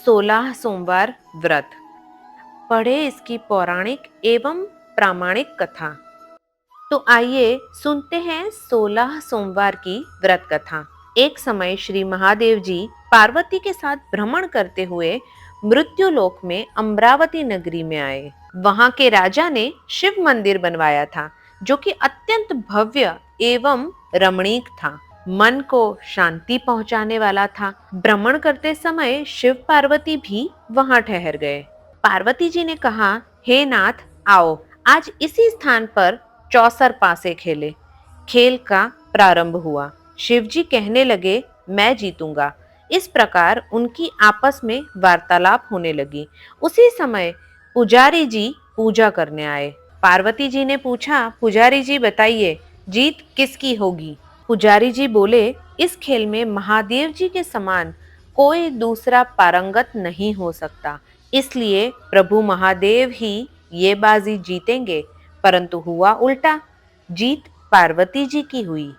16 सोमवार व्रत। पढ़े इसकी पौराणिक एवं प्रामाणिक कथा। तो आइए सुनते हैं 16 सोमवार की व्रत कथा। एक समय श्री महादेव जी पार्वती के साथ भ्रमण करते हुए मृत्युलोक में अमरावती नगरी में आए। वहां के राजा ने शिव मंदिर बनवाया था, जो कि अत्यंत भव्य एवं रमणीक था। मन को शांति पहुंचाने वाला था। भ्रमण करते समय शिव पार्वती भी वहां ठहर गए। पार्वती जी ने कहा, हे नाथ, आओ आज इसी स्थान पर चौसर पासे खेले। खेल का प्रारंभ हुआ। शिवजी कहने लगे, मैं जीतूंगा। इस प्रकार उनकी आपस में वार्तालाप होने लगी। उसी समय पुजारी जी पूजा करने आए। पार्वती जी ने पूछा, पुजारी जी बताइए, जीत किसकी होगी? पुजारी जी बोले, इस खेल में महादेव जी के समान कोई दूसरा पारंगत नहीं हो सकता, इसलिए प्रभु महादेव ही ये बाजी जीतेंगे। परंतु हुआ उल्टा, जीत पार्वती जी की हुई।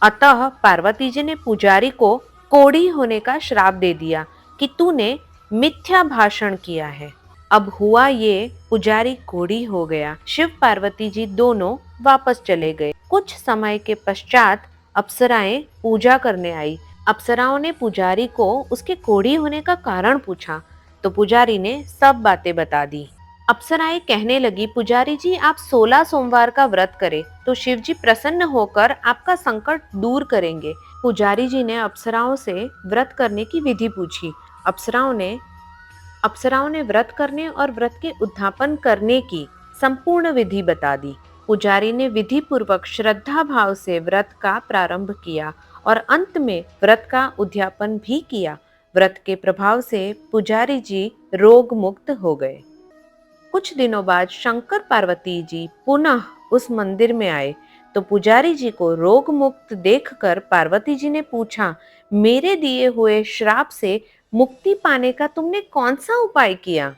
अतः पार्वती जी ने पुजारी को कोढ़ी होने का श्राप दे दिया कि तूने मिथ्या भाषण किया है। अब हुआ ये, पुजारी कोढ़ी हो गया। शिव पार्वती जी दोनों वापस चले गए। कुछ समय के पश्चात अप्सराएं पूजा करने आई। अप्सराओं ने पुजारी को उसके कोढ़ी होने का कारण पूछा, तो पुजारी ने सब बातें बता दी। अप्सराएं कहने लगी, पुजारी जी आप 16 सोमवार का व्रत करें तो शिव जी प्रसन्न होकर आपका संकट दूर करेंगे। पुजारी जी ने अप्सराओं से व्रत करने की विधि पूछी। अप्सराओं ने व्रत करने और व्रत के उद्यापन करने की संपूर्ण विधि बता दी। पुजारी ने विधि पूर्वक श्रद्धा भाव से व्रत का प्रारंभ किया और अंत में व्रत का उद्यापन भी किया। व्रत के प्रभाव से पुजारी जी रोग मुक्त हो गए। कुछ दिनों बाद शंकर पार्वती जी पुनः उस मंदिर में आए, तो पुजारी जी को रोग मुक्त देखकर पार्वती जी ने पूछा, मेरे दिए हुए श्राप से मुक्ति पाने का तुमने कौन सा उपाय किया?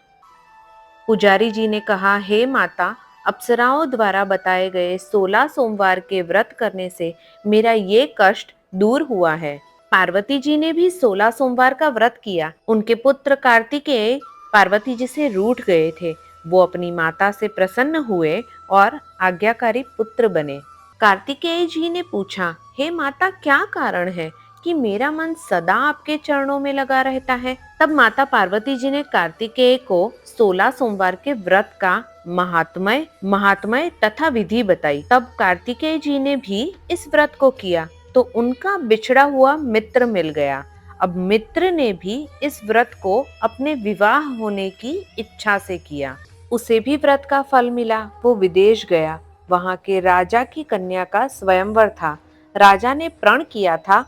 पुजारी जी ने कहा, हे माता, अप्सराओं द्वारा बताए गए 16 सोमवार के व्रत करने से मेरा ये कष्ट दूर हुआ है। पार्वती जी ने भी 16 सोमवार का व्रत किया। उनके पुत्र कार्तिकेय पार्वती जी से रूठ गए थे। वो अपनी माता से प्रसन्न हुए और आज्ञाकारी पुत्र बने। कार्तिकेय जी ने पूछा, हे माता, क्या कारण है कि मेरा मन सदा आपके चरणों में लगा रहता है? तब माता पार्वती जी ने कार्तिकेय को 16 सोमवार के व्रत का महात्म्य तथा विधि बताई। तब कार्तिकेय जी ने भी इस व्रत को किया तो उनका बिछड़ा हुआ मित्र मिल गया। अब मित्र ने भी इस व्रत को अपने विवाह होने की इच्छा से किया। उसे भी व्रत का फल मिला। वो विदेश गया। वहां के राजा की कन्या का स्वयंवर था। राजा ने प्रण किया था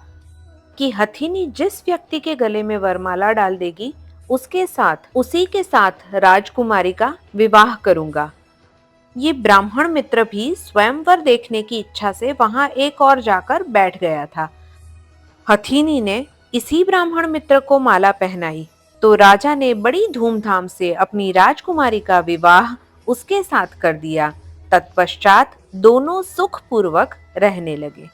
कि हथिनी जिस व्यक्ति के गले में वरमाला डाल देगी, उसी के साथ राजकुमारी का विवाह करूंगा। ये ब्राह्मण मित्र भी स्वयंवर देखने की इच्छा से वहां एक और जाकर बैठ गया था। हथिनी ने इसी ब्राह्मण मित्र को माला पहनाई, तो राजा ने बड़ी धूमधाम से अपनी राजकुमारी का विवाह उसके साथ कर दिया। तत्पश्चात दोनों सुखपूर्वक रहने लगे।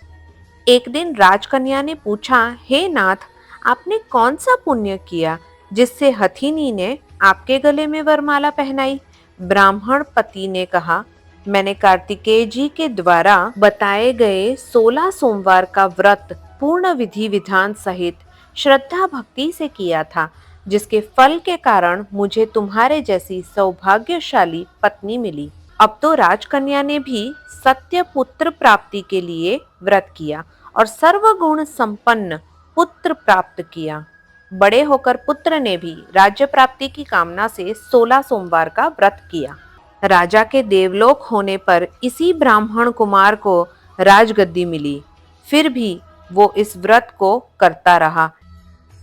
एक दिन राजकन्या ने पूछा, हे नाथ, आपने कौन सा पुण्य किया जिससे हथिनी ने आपके गले में वरमाला पहनाई? ब्राह्मण पति ने कहा, मैंने कार्तिकेय जी के द्वारा बताए गए 16 सोमवार का व्रत पूर्ण विधि विधान सहित श्रद्धा भक्ति से किया था, जिसके फल के कारण मुझे तुम्हारे जैसी सौभाग्यशाली पत्नी मिली। अब तो राजकन्या ने भी सत्य पुत्र प्राप्ति के लिए व्रत किया और सर्वगुण संपन्न पुत्र प्राप्त किया। बड़े होकर पुत्र ने भी राज्य प्राप्ति की कामना से 16 सोमवार का व्रत किया। राजा के देवलोक होने पर इसी ब्राह्मण कुमार को राजगद्दी मिली। फिर भी वो इस व्रत को करता रहा।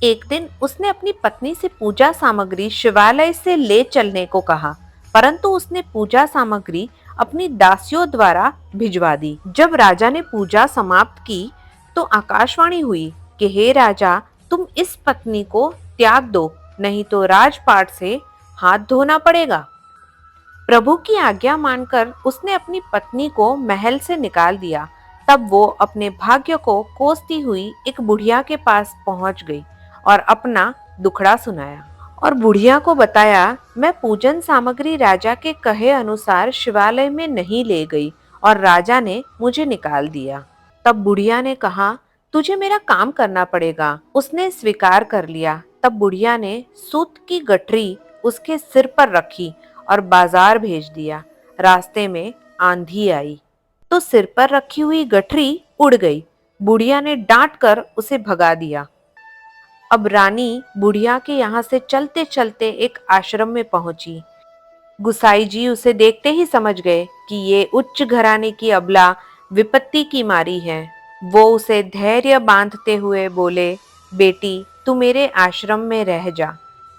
एक दिन उसने अपनी पत्नी से पूजा सामग्री शिवालय से ले चलने को कहा, परंतु उसने पूजा सामग्री अपनी दासियों द्वारा भिजवा दी। जब राजा ने पूजा समाप्त की तो आकाशवाणी हुई कि हे राजा, तुम इस पत्नी को त्याग दो, नहीं तो राजपाट से हाथ धोना पड़ेगा। प्रभु की आज्ञा मानकर उसने अपनी पत्नी को महल से निकाल दिया। तब वो अपने भाग्य को कोसती हुई एक बुढ़िया के पास पहुंच गई और अपना दुखड़ा सुनाया और बुढ़िया को बताया, मैं पूजन सामग्री राजा के कहे अनुसार शिवालय में नहीं ले गई और राजा ने मुझे निकाल दिया। तब बुढ़िया ने कहा, तुझे मेरा काम करना पड़ेगा। उसने स्वीकार कर लिया। तब बुढ़िया ने सूत की गठरी उसके सिर पर रखी और बाजार भेज दिया। रास्ते में आंधी आई तो सिर पर रखी हुई गठरी उड़ गई। बुढ़िया ने डांट कर उसे भगा दिया। अब रानी बुढ़िया के यहाँ से चलते चलते एक आश्रम में पहुंची। गुसाई जी उसे देखते ही समझ गए कि ये उच्च घराने की अबला विपत्ति की मारी है। वो उसे धैर्य बांधते हुए बोले, बेटी तू मेरे आश्रम में रह जा,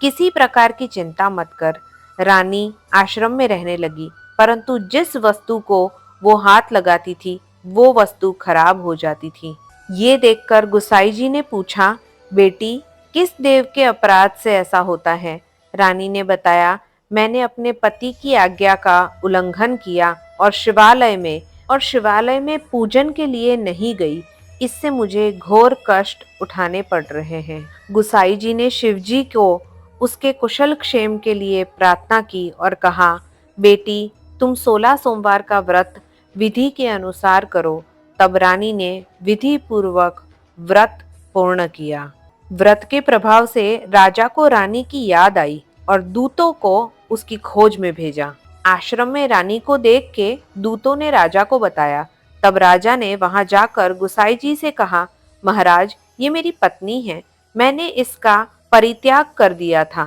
किसी प्रकार की चिंता मत कर। रानी आश्रम में रहने लगी, परंतु जिस वस्तु को वो हाथ लगाती थी वो वस्तु खराब हो जाती थी। ये देखकर गुसाई जी ने पूछा, बेटी किस देव के अपराध से ऐसा होता है? रानी ने बताया, मैंने अपने पति की आज्ञा का उल्लंघन किया और शिवालय में पूजन के लिए नहीं गई। इससे मुझे घोर कष्ट उठाने पड़ रहे हैं। गुसाई जी ने शिवजी को उसके कुशल क्षेम के लिए प्रार्थना की और कहा, बेटी तुम 16 सोमवार का व्रत विधि के अनुसार करो। तब रानी ने विधि पूर्वक व्रत पूर्ण किया। व्रत के प्रभाव से राजा को रानी की याद आई और दूतों को उसकी खोज में भेजा। आश्रम में रानी को देख के दूतों ने राजा को बताया। तब राजा ने वहां जाकर गुसाई जी से कहा, महाराज ये मेरी पत्नी है, मैंने इसका परित्याग कर दिया था,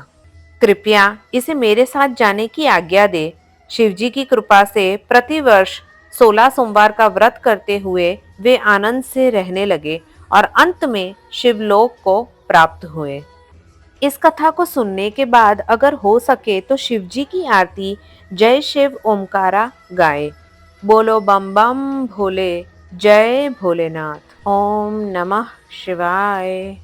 कृपया इसे मेरे साथ जाने की आज्ञा दे। शिवजी की कृपा से प्रतिवर्ष 16 सोमवार का व्रत करते हुए वे आनंद से रहने लगे और अंत में शिवलोक को प्राप्त हुए। इस कथा को सुनने के बाद अगर हो सके तो शिवजी की आरती जय शिव ओमकारा गाए। बोलो बम बम भोले, जय भोलेनाथ। ओम नमः शिवाय।